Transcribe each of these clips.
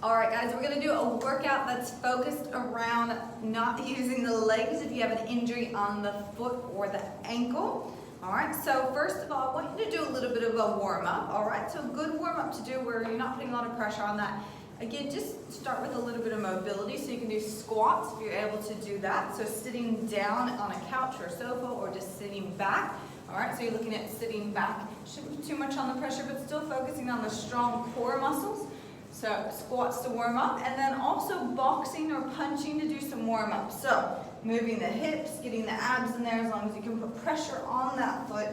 All right, guys, we're gonna do a workout that's focused around not using the legs if you have an injury on the foot or the ankle. All right, so first of all, I want you to do a little bit of a warm up. All right, so good warm up to do where you're not putting a lot of pressure on that. Again, just start with a little bit of mobility, so you can do squats if you're able to do that. So sitting down on a couch or sofa, or just sitting back. All right, so you're looking at sitting back. Shouldn't be too much on the pressure, but still focusing on the strong core muscles. So squats to warm up, and then also boxing or punching to do some warm up. So moving the hips, getting the abs in there as long as you can put pressure on that foot.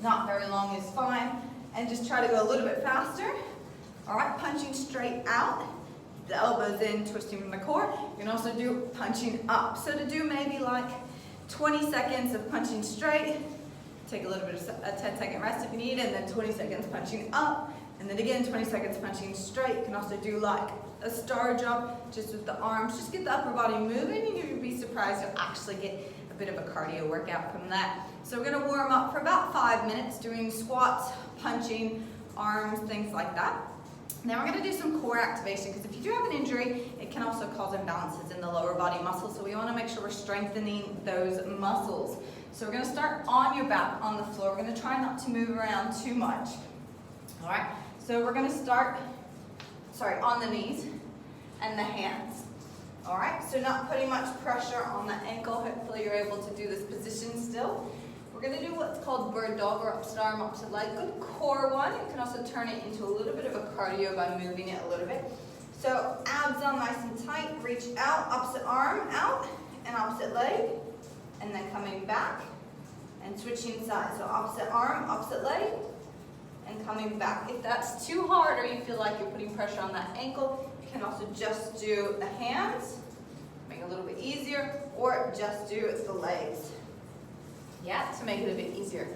Not very long is fine. And just try to go a little bit faster. All right, punching straight out. The elbows in, twisting from the core. You can also do punching up. So to do maybe like 20 seconds of punching straight. Take a little bit of a 10-second rest if you need, and then 20 seconds punching up. And then again, 20 seconds punching straight. You can also do like a star jump just with the arms. Just get the upper body moving, and you'll be surprised you'll actually get a bit of a cardio workout from that. So we're gonna warm up for about 5 minutes doing squats, punching, arms, things like that. Then we're gonna do some core activation, because if you do have an injury, it can also cause imbalances in the lower body muscles. So we wanna make sure we're strengthening those muscles. So we're gonna start on your back on the floor. We're gonna try not to move around too much. All right, so we're gonna start, on the knees and the hands. All right, so not putting much pressure on the ankle. Hopefully you're able to do this position still. We're gonna do what's called bird dog, or opposite arm, opposite leg. Good core one. You can also turn it into a little bit of a cardio by moving it a little bit. So abs on nice and tight, reach out, opposite arm out, and opposite leg, and then coming back and switching sides. So opposite arm, opposite leg, and coming back. If that's too hard, or you feel like you're putting pressure on that ankle, you can also just do the hands, make it a little bit easier, or just do the legs. Yeah, to make it a bit easier.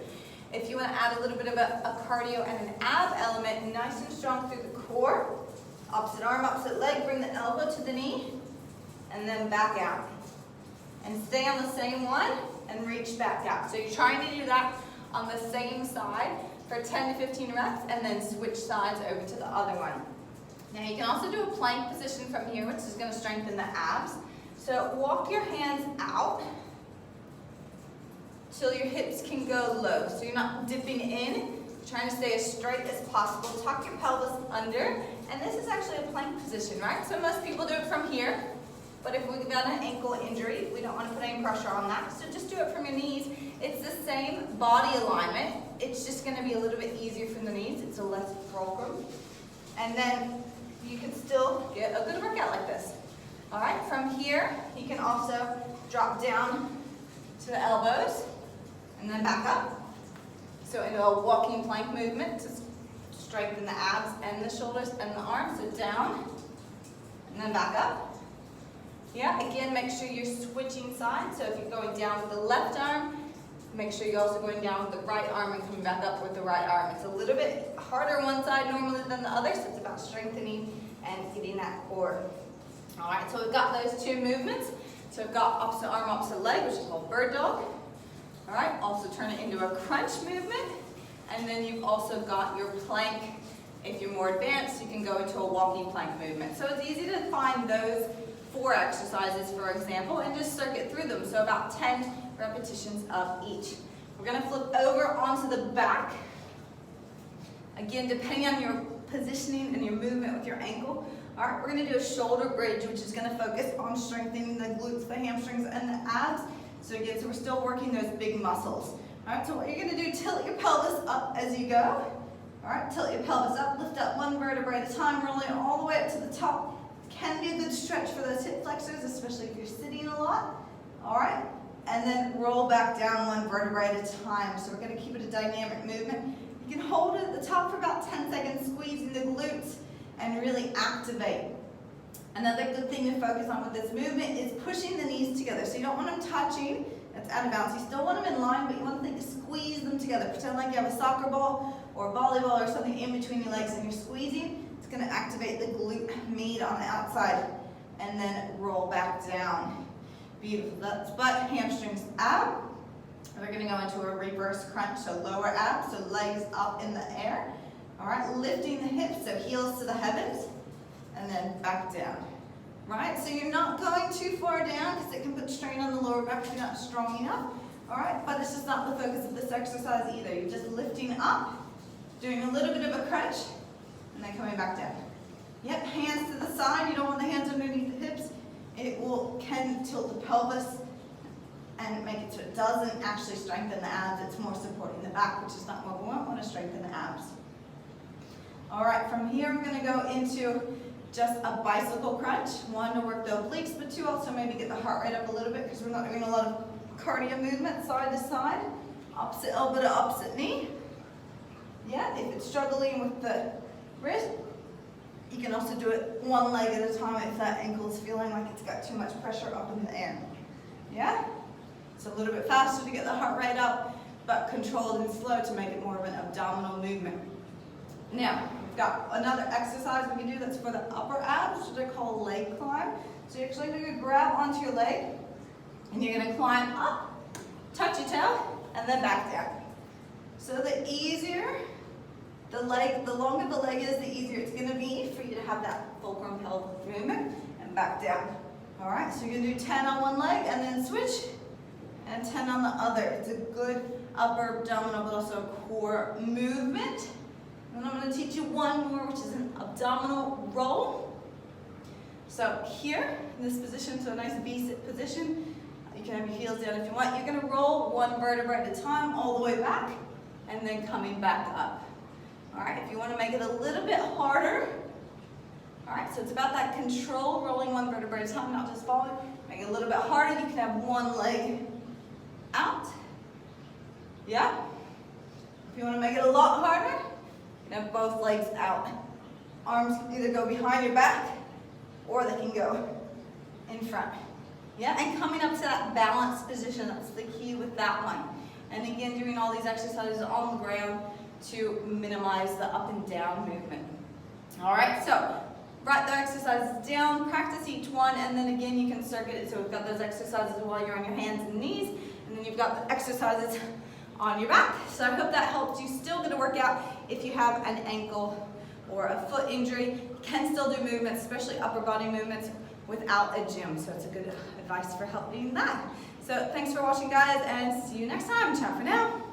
If you want to add a little bit of a cardio and an ab element, nice and strong through the core, opposite arm, opposite leg, bring the elbow to the knee, and then back out. And stay on the same one, and reach back out. So you're trying to do that on the same side for 10 to 15 reps, and then switch sides over to the other one. Now you can also do a plank position from here, which is going to strengthen the abs. So walk your hands out till your hips can go low. So you're not dipping in, you're trying to stay as straight as possible. Tuck your pelvis under, and this is actually a plank position, right? So most people do it from here, but if we've got an ankle injury, we don't want to put any pressure on that. So just do it from your knees. It's the same body alignment. It's just going to be a little bit easier from the knees. It's a less fulcrum. And then you can still get a good workout like this. All right, from here, you can also drop down to the elbows and then back up. So into a walking plank movement to strengthen the abs and the shoulders and the arms. So down and then back up. Yeah, again, make sure you're switching sides. So if you're going down with the left arm, make sure you're also going down with the right arm and coming back up with the right arm. It's a little bit harder one side normally than the other, so it's about strengthening and getting that core. All right, so we've got those two movements. So we've got opposite arm, opposite leg, which is called bird dog. All right, also turn it into a crunch movement. And then you've also got your plank. If you're more advanced, you can go into a walking plank movement. So it's easy to find those 4 exercises, for example, and just circuit through them. So about 10 repetitions of each. We're going to flip over onto the back. Again, depending on your positioning and your movement with your ankle. All right, we're going to do a shoulder bridge, which is going to focus on strengthening the glutes, the hamstrings, and the abs. So again, so we're still working those big muscles. All right, so what you're going to do, tilt your pelvis up as you go. All right, tilt your pelvis up, lift up one vertebrae at a time, rolling all the way up to the top. Can be a good stretch for those hip flexors, especially if you're sitting a lot. All right, and then roll back down one vertebrae at a time. So we're going to keep it a dynamic movement. You can hold it at the top for about 10 seconds, squeezing the glutes and really activate. Another good thing to focus on with this movement is pushing the knees together. So you don't want them touching, that's out of bounds. You still want them in line, but you want to squeeze them together. Pretend like you have a soccer ball or a volleyball or something in between your legs and you're squeezing. It's going to activate the glute med on the outside, and then roll back down. Beautiful. That's butt, hamstrings, ab. We're going to go into a reverse crunch, so lower abs, so legs up in the air. All right, lifting the hips, so heels to the heavens. and then back down. Right, so you're not going too far down because it can put strain on the lower back if you're not strong enough. All right, but it's just not the focus of this exercise either. You're just lifting up, doing a little bit of a crunch, and then coming back down. Yep, hands to the side. You don't want the hands underneath the hips. It can tilt the pelvis and make it so it doesn't actually strengthen the abs. It's more supporting the back, which is not what we want. We want to strengthen the abs. All right, from here we're going to go into just a bicycle crunch. One, to work the obliques, but two, also maybe get the heart rate up a little bit because we're not doing a lot of cardio movement side to side. Opposite elbow to opposite knee. Yeah, if it's struggling with the wrist, you can also do it one leg at a time if that ankle is feeling like it's got too much pressure up in the air. Yeah? It's a little bit faster to get the heart rate up, but controlled and slow to make it more of an abdominal movement. Now, we've got another exercise we can do that's for the upper abs, which they call leg climb. So you're actually going to grab onto your leg, and you're going to climb up, touch your toe, and then back down. So the easier the longer the leg is, the easier it's going to be for you to have that fulcrum pelvic movement and back down. All right, so you're going to do 10 on one leg and then switch, and 10 on the other. It's a good upper abdominal but also core movement. And I'm going to teach you one more, which is an abdominal roll. So here, in this position, so a nice V-sit position, you can have your heels down if you want. You're going to roll one vertebra at a time all the way back, and then coming back up. All right, if you want to make it a little bit harder, all right, so it's about that control, rolling one vertebra at a time, not just falling. Make it a little bit harder. You can have one leg out. Yeah? If you want to make it a lot harder, you can have both legs out. Arms can either go behind your back, or they can go in front. Yeah, and coming up to that balanced position, that's the key with that one. And again, doing all these exercises on the ground to minimize the up and down movement. All right, so write the exercises down, practice each one, and then again you can circuit it. So we've got those exercises while you're on your hands and knees, and then you've got the exercises on your back. So I hope that helped you. Still going to work out if you have an ankle or a foot injury. You can still do movements, especially upper body movements, without a gym. So it's a good advice for helping that. So thanks for watching, guys, and see you next time. Ciao for now.